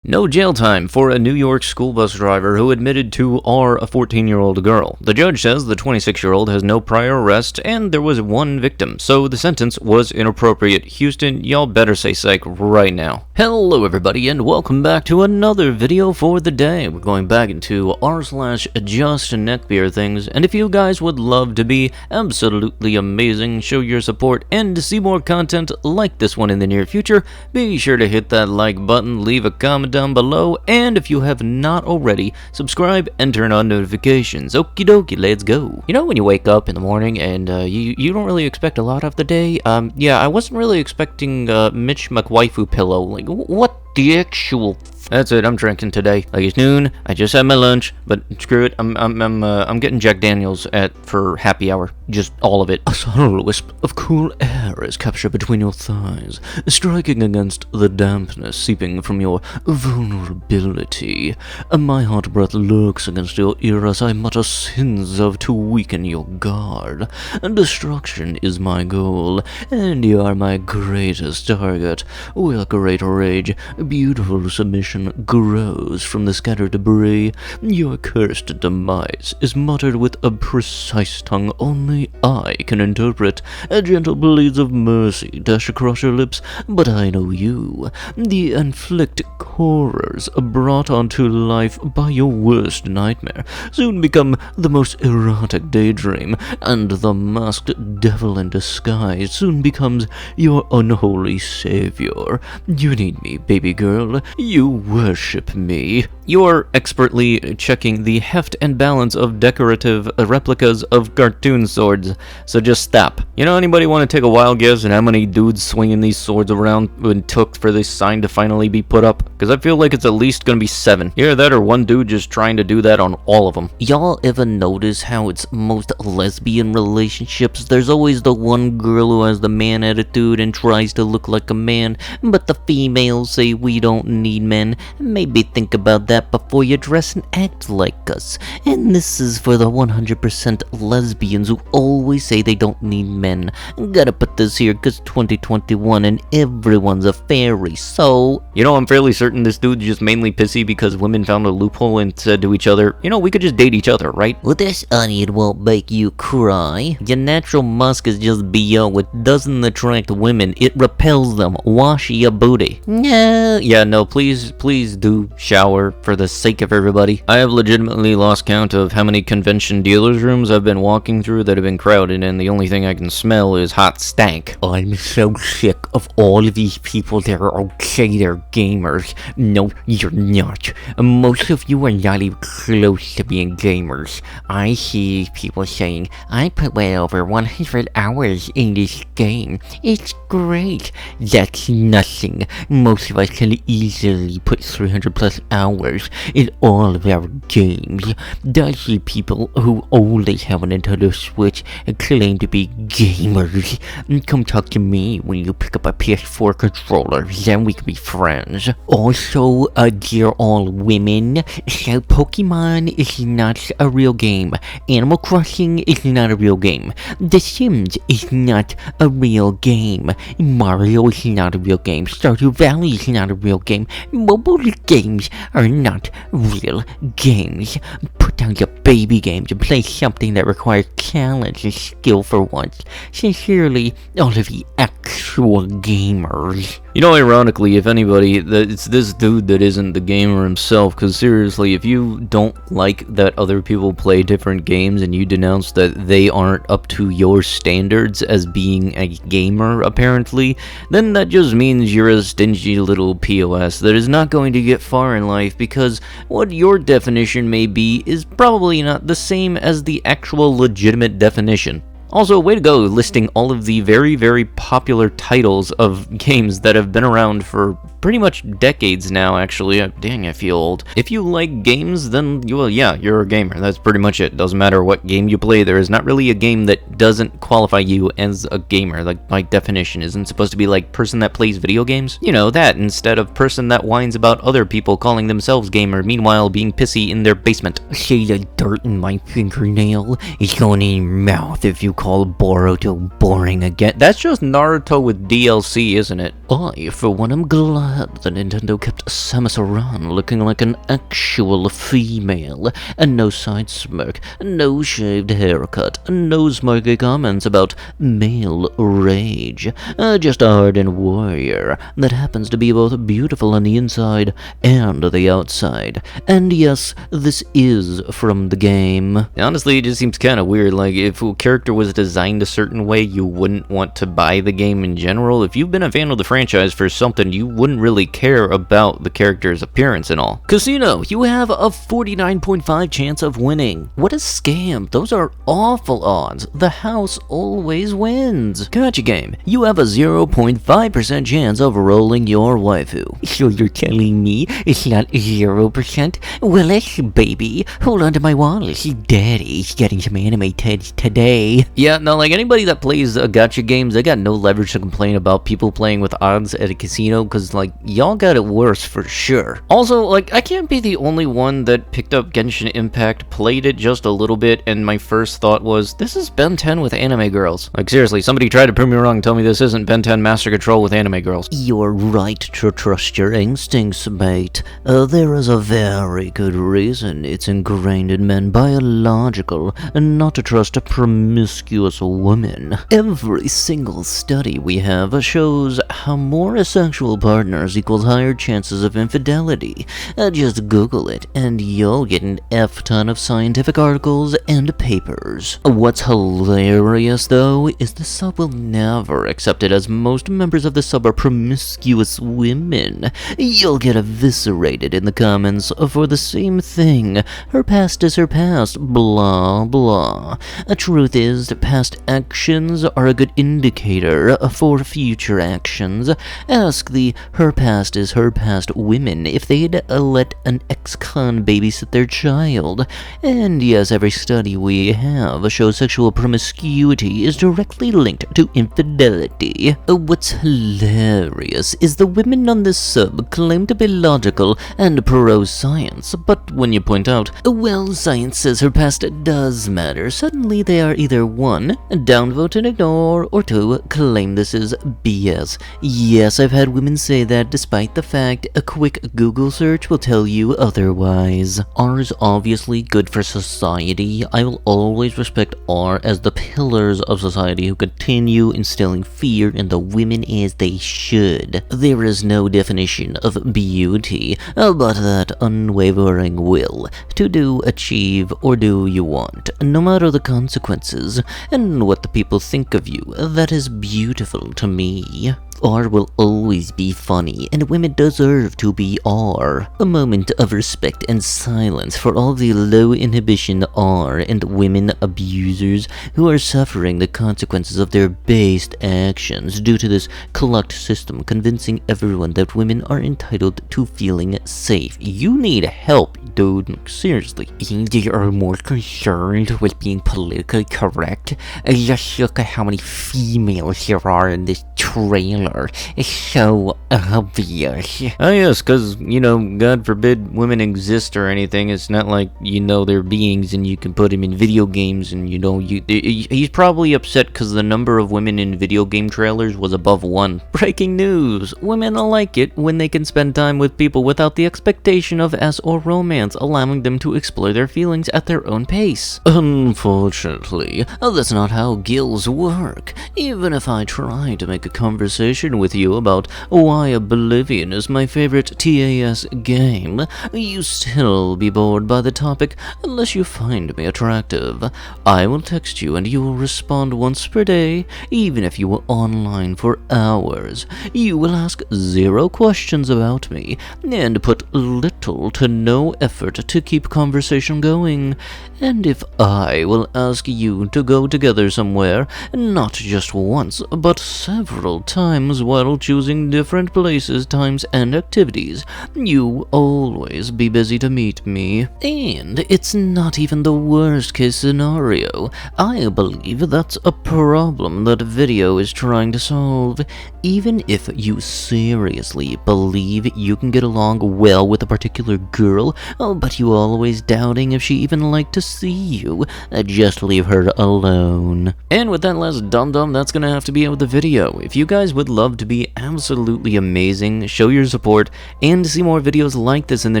No jail time for a New York school bus driver who admitted to R a 14-year-old girl. The judge says the 26-year-old has no prior arrest and there was one victim, so the sentence was inappropriate. Houston, y'all better say psych right now. Hello everybody and welcome back to another video for the day. We're going back into r/justneckbeardthings, and if you guys would love to be absolutely amazing, show your support, and to see more content like this one in the near future, be sure to hit that like button, leave a comment down below, and if you have not already, subscribe and turn on notifications. Okie dokie, let's go. You know when you wake up in the morning and you don't really expect a lot of the day? Yeah, I wasn't really expecting Mitch McWaifu pillow. Like, what the actual... That's it, I'm drinking today. Like, it's noon, I just had my lunch, but screw it, I'm getting Jack Daniels for happy hour. Just all of it. A subtle wisp of cool air is captured between your thighs, striking against the dampness seeping from your vulnerability. My hot breath lurks against your ear as I mutter sins of to weaken your guard. Destruction is my goal, and you are my greatest target. With great rage, beautiful submission grows from the scattered debris. Your cursed demise is muttered with a precise tongue only I can interpret. Gentle bleeds of mercy dash across your lips, but I know you. The inflict horrors brought onto life by your worst nightmare soon become the most erotic daydream, and the masked devil in disguise soon becomes your unholy savior. You need me, baby girl. You worship me. You're expertly checking the heft and balance of decorative replicas of cartoon swords, so just stop. You know, anybody want to take a wild guess at how many dudes swinging these swords around it took for this sign to finally be put up? Because I feel like it's at least gonna be 7. Either that or one dude just trying to do that on all of them. Y'all ever notice how it's most lesbian relationships? There's always the one girl who has the man attitude and tries to look like a man, but the females say we don't need men. Maybe think about that before you dress and act like us. And this is for the 100% lesbians who always say they don't need men. Gotta put this here cause 2021 and everyone's a fairy, so... You know, I'm fairly certain this dude's just mainly pissy because women found a loophole and said to each other, you know, we could just date each other, right? Well, this onion won't make you cry. Your natural musk is just BO. It doesn't attract women, it repels them. Wash your booty. No. Yeah, no, please do shower for the sake of everybody. I have legitimately lost count of how many convention dealers rooms I've been walking through that have been crowded, and the only thing I can smell is hot stank. I'm so sick of all of these people that are okay they're gamers. No, you're not. Most of you are not even close to being gamers. I see people saying, I put way over 100 hours in this game. It's great. That's nothing. Most of us can easily put 300 plus hours in all of our games. I see people who only have a Nintendo Switch and claim to be gamers. Come talk to me when you pick up a PS4 controller, then we can be friends. Also, dear all women, so Pokemon is not a real game. Animal Crossing is not a real game. The Sims is not a real game. Mario is not a real game. Stardew Valley is not a real game. Mobile games are not real games. Put down your baby games and play something that requires talent and skill for once. Sincerely, all of the actual gamers. You know, ironically, if anybody, it's this dude that isn't the gamer himself, because seriously, if you don't like that other people play different games and you denounce that they aren't up to your standards as being a gamer, apparently, then that just means you're a stingy little POS that is not going to get far in life, because what your definition may be is probably not the same as the actual legitimate definition. Also, way to go listing all of the very, very popular titles of games that have been around for pretty much decades now, actually. Dang, I feel old. If you like games, then, yeah, you're a gamer. That's pretty much it. Doesn't matter what game you play. There is not really a game that doesn't qualify you as a gamer. Like, by definition, isn't supposed to be like person that plays video games? You know, that instead of person that whines about other people calling themselves gamer, meanwhile being pissy in their basement. Say the dirt in my fingernail is going in your mouth if you call Boruto boring again? That's just Naruto with DLC, isn't it? I, for one, am glad that Nintendo kept Samus Aran looking like an actual female, and no side smirk, no shaved haircut, no smirky comments about male rage. Just a hardened warrior that happens to be both beautiful on the inside and the outside. And yes, this is from the game. Honestly, it just seems kind of weird. Like, if a character was designed a certain way, you wouldn't want to buy the game in general. If you've been a fan of the franchise for something, you wouldn't really care about the character's appearance and all. Casino, you have a 49.5 chance of winning. What a scam. Those are awful odds. The house always wins. Gacha game, you have a 0.5% chance of rolling your waifu. So you're telling me it's not 0%? Well, baby, hold on to my wallet. Daddy's getting some anime today. Yeah, no, like anybody that plays gacha games, they got no leverage to complain about people playing with odds at a casino, because like y'all got it worse for sure. Also, like I can't be the only one that picked up Genshin Impact, played it just a little bit, and my first thought was, this is Ben 10 with anime girls. Like seriously, somebody tried to prove me wrong and tell me this isn't Ben 10 Master Control with anime girls. You're right to trust your instincts, mate. There is a very good reason it's ingrained in men biological not to trust promiscuous women. Every single study we have shows how more sexual partners equals higher chances of infidelity. Just Google it and you'll get an F-ton of scientific articles and papers. What's hilarious though is the sub will never accept it, as most members of the sub are promiscuous women. You'll get eviscerated in the comments for the same thing. Her past is her past, blah blah. Truth is, past actions are a good indicator for future actions. Ask the her past is her past women if they'd let an ex-con babysit their child. And yes, every study we have shows sexual promiscuity is directly linked to infidelity. What's hilarious is the women on this sub claim to be logical and pro-science, but when you point out, well, science says her past does matter, suddenly they are either 1. Downvote and ignore, or 2. Claim this is BS. Yes, I've had women say that, despite the fact a quick Google search will tell you otherwise. R is obviously good for society. I will always respect R as the pillars of society who continue instilling fear in the women as they should. There is no definition of beauty, but that unwavering will to do, achieve, or do you want, no matter the consequences, and what the people think of you. That is beautiful to me. R will always be funny, and women deserve to be R. A moment of respect and silence for all the low inhibition R and women abusers who are suffering the consequences of their based actions due to this clocked system convincing everyone that women are entitled to feeling safe. You need help, dude. Seriously. They are more concerned with being politically correct. Just look at how many females there are in this trailer. It's so obvious. Oh yes, because, you know, God forbid women exist or anything. It's not like, you know, they're beings and you can put them in video games and, you know, he's probably upset because the number of women in video game trailers was above 1. Breaking news! Women like it when they can spend time with people without the expectation of S or romance, allowing them to explore their feelings at their own pace. Unfortunately, that's not how gills work. Even if I try to make a conversation with you about why Oblivion is my favorite TAS game, you still be bored by the topic unless you find me attractive. I will text you and you will respond once per day, even if you were online for hours. You will ask 0 questions about me, and put little to no effort to keep conversation going. And if I will ask you to go together somewhere, not just once, but several times while choosing different places, times, and activities, you always be busy to meet me. And it's not even the worst case scenario. I believe that's a problem that video is trying to solve. even if you seriously believe you can get along well with a particular girl, but you always doubting if she even like to see you, just leave her alone. And with that last dum-dum, that's gonna have to be out of the video. If you guys would love to be absolutely amazing, show your support, and to see more videos like this in the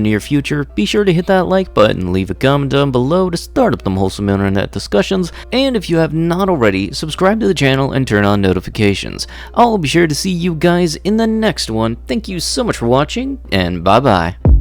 near future, be sure to hit that like button, leave a comment down below to start up them wholesome internet discussions, and if you have not already, subscribe to the channel and turn on notifications. I'll be sure to see you guys in the next one. Thank you so much for watching, and bye-bye.